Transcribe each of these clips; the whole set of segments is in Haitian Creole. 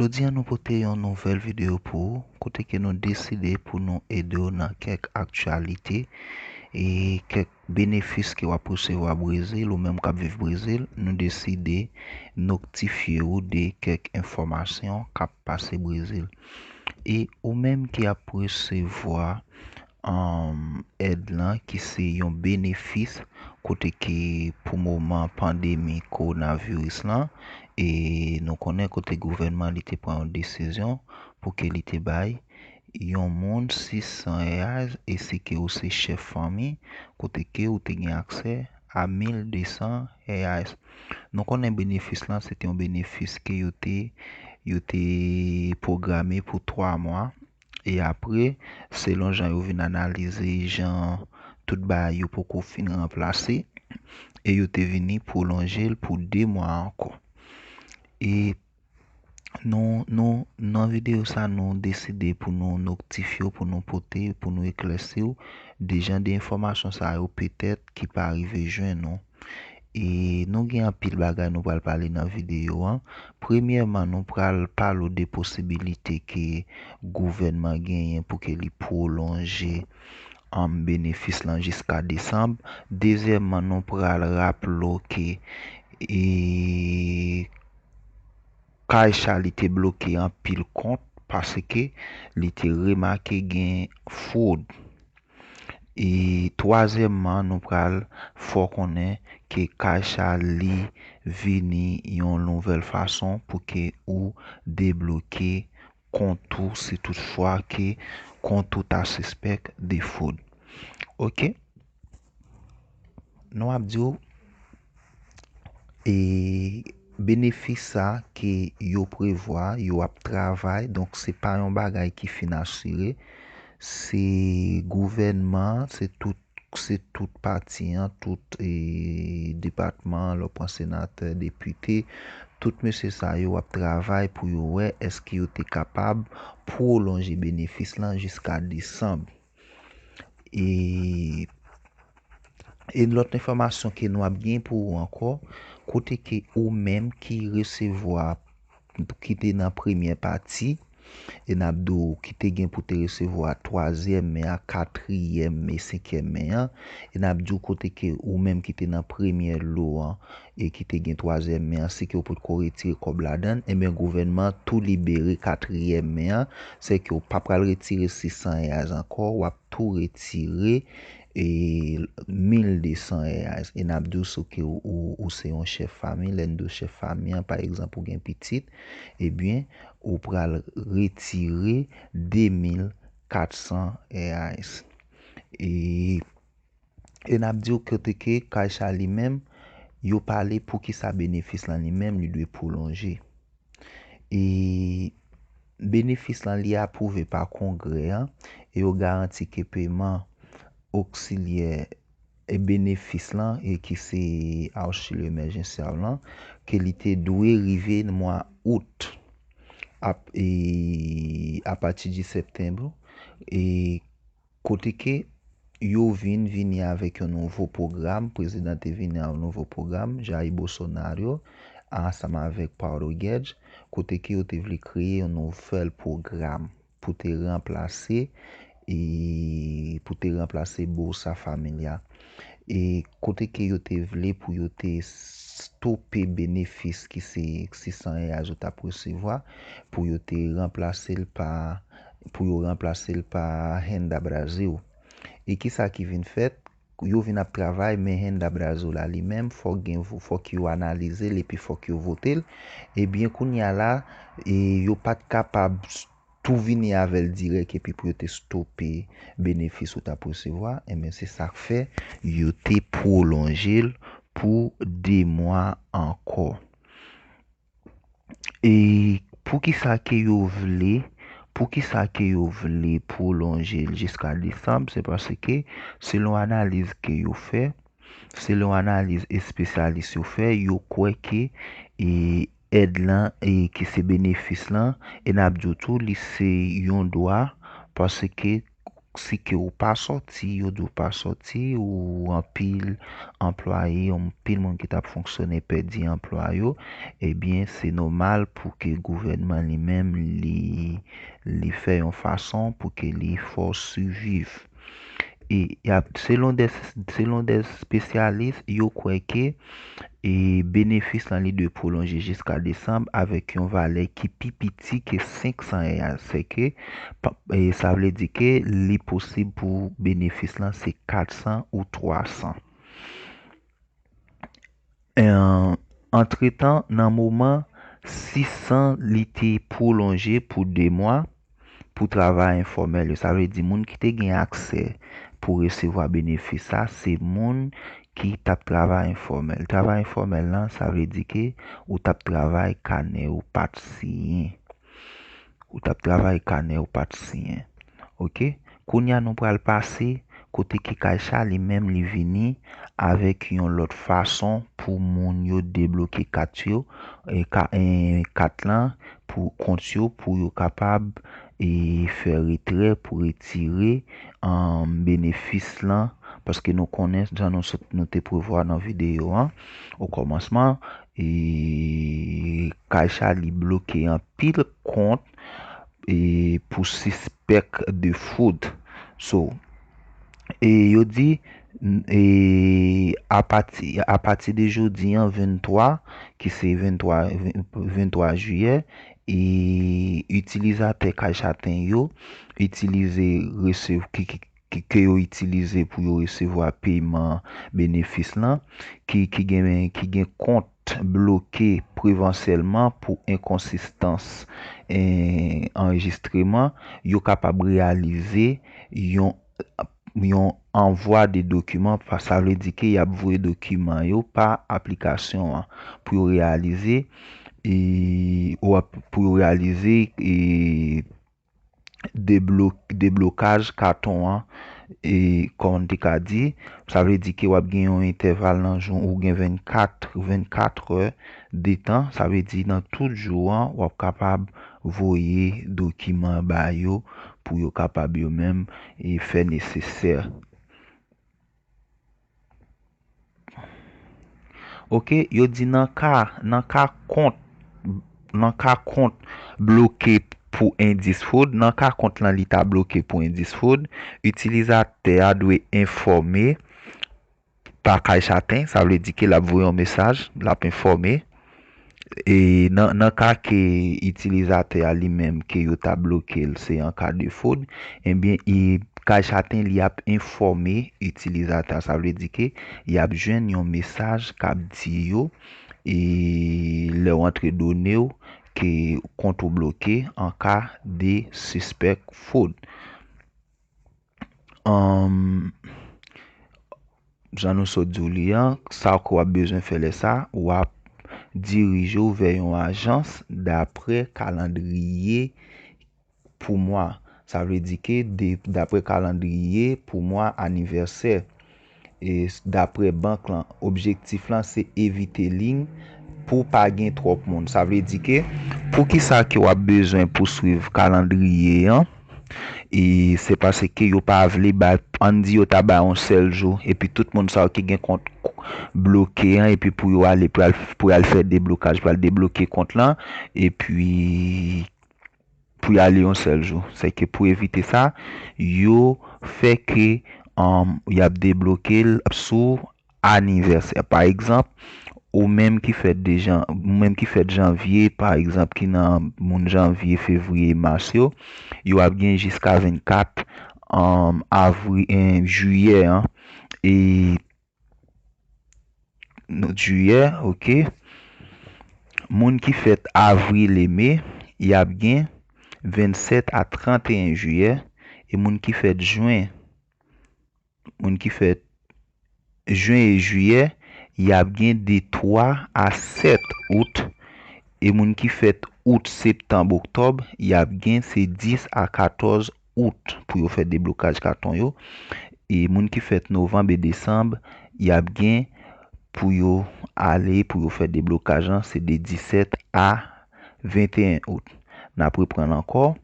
Jodi an nou pote yon nouvel video pou kote ke nou deside pou nou ede ou nan kek aktualite e kek benefis ki wap resevo a Brazil ou menm kap viv Brazil. Nou deside notifiye ou de kek informasyon kap pase Brazil. E ou menm ki ap resevo ed lan ki se yon benefis kote ki pou mouman pandemi coronavirus lan. E nou konen kote gouvernement li te pran yon desisyon pou ke li te bay yon moun 600 reais e se ke ou se chef fami kote ke ou te gen akse a 1200 reais. Nou konen benefis lan se te yon benefis ke yo te programe pou 3 mwa e apre selon jan yo vin analize jan tout bay yo pou kou fin remplase e yo te vini pou longel pou 2 mwa anko. E nan video sa nou deside pou nou notifiyo, pou nou pote, pou nou eklese ou de jan de informasyon sa yo petet ki pa arrive jwen nou. E nou gen an pil bagay nou pral pale nan video an. Premièrement nou pral pale de posibilite ke gouvernement genyen pou ke li prolonge an benefis lan jiska Desembre. Deuxièmement nou pral rappelo ke Caixa li te bloke an pil kont parce ke li te remake gen fraude. E troisièmement nou pral fò konen ke Caixa li vini yon nouvel fason pou ke ou debloke kontou si toutfwa ke kontou ta suspect de fraude. Ok? Nou ap diyo benefis sa ke yo prevoa, yo ap travay, donk se pa yon bagay ki fin asire, se gouvernement, se tout parti, tout departement, lopran senateur, depute, tout mese sa yo ap travay pou yo we eski yo te kapab prolonge benefis lan jiska Desembre. E lot informasyon ke nou ap gen pou ou anko, kote ke ou menm ki resevo a ki te nan premye pati, e nap do ki te gen pou te resevo a 3e men, a 4e men, 5e men, e nap do kote ke ou menm ki te nan premye lo an, e ki te gen 3e men, se ke ou pou ko retire kob la dan, e men gouvernement tou libere 4e men, se ke ou pa pral retire 600 reais anko, wap tou retire 1200 reais. E nap do so ke ou se yon chef fami, len do chef fami, par exemple ou gen pitit, ebyen ou pral retire 2400 reais. E nap do kote ke Caixa li mem, yo pale pou ki sa benefis lan li mem li dwe prolonge. E benefis lan li apouve pa kongre, e yo garanti ke paiement auxiliaire e benefis lan e ki se archil emergensyal lan ke li te dwe rive nan mwa out a pati di Septembre e kote ke yo vini avek yon nouvo program, prezidente vini an nouvo program, Jair Bolsonaro ansama avek Paulo Guedes, kote ke yo te vle kreye yon nouvel program pou te remplase Bolsa Familia. E kote ke yo te vle pou yo te stoppe benefis ki se 600 reais yo ta presevoa pou yo te remplase l pa Renda Brasil. E ki sa ki vin fet, yo vin ap travay men Renda Brasil la li mem fok yo analize l epi fok yo votel. Ebyen koun ya la yo pat kapab tou vini avel direk epi pou yo te stoppe benefis yo ta presevoa, e men se sa fe yo te prolonge pou 2 mwa anko. E pou ki sa ke yo vle prolonge jiska Desembre, se parce ke selon analize ke yo fe, selon analize espesyalist yo fe, yo kwe ke ed lan ki se benefis lan, en ap djotou li se yon doa parce ke si que ou pas sorti, ou do pas sorti, ou en pile employé, en pile monde qui t'a fonctionné perdu emploi yo, eh bien, c'est normal pour que le gouvernement lui-même li fait une façon pour que les forces survivent. Et selon des spécialistes, yo croient que et bénéfice lan li de prolonger jusqu'à décembre avec un valet qui pi petit que 500 real. C'est que, ça veut dire que li possible pour bénéfice là c'est 400 ou 300. Entre-temps, nan moment, 600 li te prolongé pour 2 mois pour travail informel. Ça veut dire moun qui te gen accès pour recevoir bénéfice ça, c'est moun qui tap travail informel. Travail informel là, ça veut dire que ou tap travail canet ou pas signé. Ou tap travail canet ou pas signé. OK? Kounya nou pral passer côté qui Kaycha lui-même li vini avec une autre façon pour moun yo débloquer kat yo et kat lan pour compte yo pour yo capable et faire retrait pour retirer en bénéfice là parce que nous connaissons nous te prévoir dans vidéo hein, au commencement et Kaycha li bloqué un pile compte et pour suspect de fraude. So, et yo dit et à partir de jeudi en 23 qui c'est 23 juillet et utilisateur Kaychaten yo utiliser recevoir que yo utiliser pour yo recevoir paiement bénéfice là qui gen compte bloqué préventiellement pour inconsistance et enregistrement yo capable réaliser yon envoi de documents ça veut dire qu'il y a voué documents yo par application hein, pour réaliser et déblocage carton hein, et comme on t'a dit ça veut dire que vous avez un intervalle dans jour ou 24 heures de temps ça veut dire dans tout jour hein, vous êtes capable voyer document ba yo pour yo capable yo même et faire nécessaire. OK, yo dit nan ka compte bloqué pour indice fraude, dans ka compte lan li ta bloqué pour indice fraude, utilisateur doit informer par Kaychaten, ça veut dire qu'il a envoyé un message, l'a informé et dans cas que utilisateur lui-même que yo ta bloqué, c'est en cas de fraude, eh bien Kaychaten li a informé utilisateur, ça veut dire que il a besoin un message qui dit yo et le rentre données que compte bloqué en cas de suspect fraude. J'en nous so Julian, ça quoi besoin faire ça ou à diriger vers une agence d'après calendrier pour moi. Ça veut dire que d'après calendrier pour moi anniversaire et d'après banque là, objectif là c'est éviter ligne pour pas gagner trop monde. Ça veut dire que pour qui ça qui a besoin pour suivre calendrier hein, et c'est parce que yo pas vle ba on dit yo ta ba un seul jour et puis tout le monde ça qui gen compte bloqué hein, et puis pour yo aller pour aller faire déblocage pour aller débloquer compte là et puis pour y aller un seul jour. C'est que pour éviter ça, yo fait que y a débloqué sur anniversaire. Par exemple, ou même qui fait janvier par exemple qui dans mon janvier février mars yo a bien jusqu'à 24 avril juillet hein, et juillet OK moun qui fait avril et mai y a bien 27 à 31 juillet et moun qui fait juin et juillet il y a bien de 3 à 7 août et moun qui fait août, septembre, octobre, il y a bien c'est 10 à 14 août pour faire déblocage carton yo et moun qui fait novembre et décembre, il y a bien pour yo aller pour faire déblocage c'est de 17 à 21 août. N'a prendre encore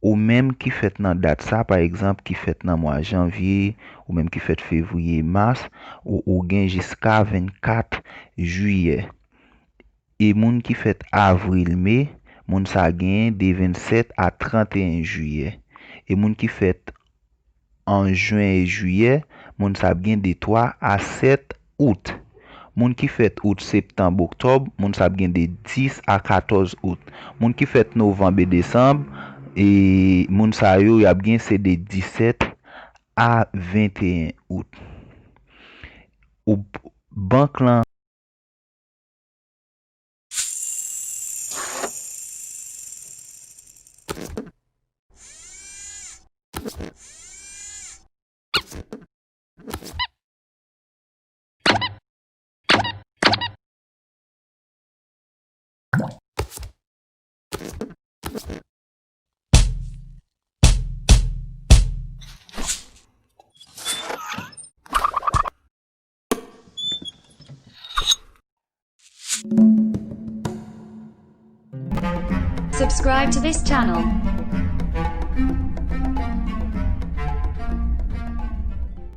ou même qui fait dans date ça, par exemple, qui fait dans mois janvier, ou même qui fait février, mars, ou gain jusqu'à 24 juillet. Et moun qui fait avril, mai, moun sa gain de 27 à 31 juillet. Et moun qui fait en juin et juillet, moun sa gain de 3 à 7 août. Moun qui fait août, septembre, octobre, moun sa gain de 10 à 14 août. Moun qui fait novembre et décembre, et moun sa yo y a bien c'est de 17 à 21 août. Ou banque là. Subscribe to this channel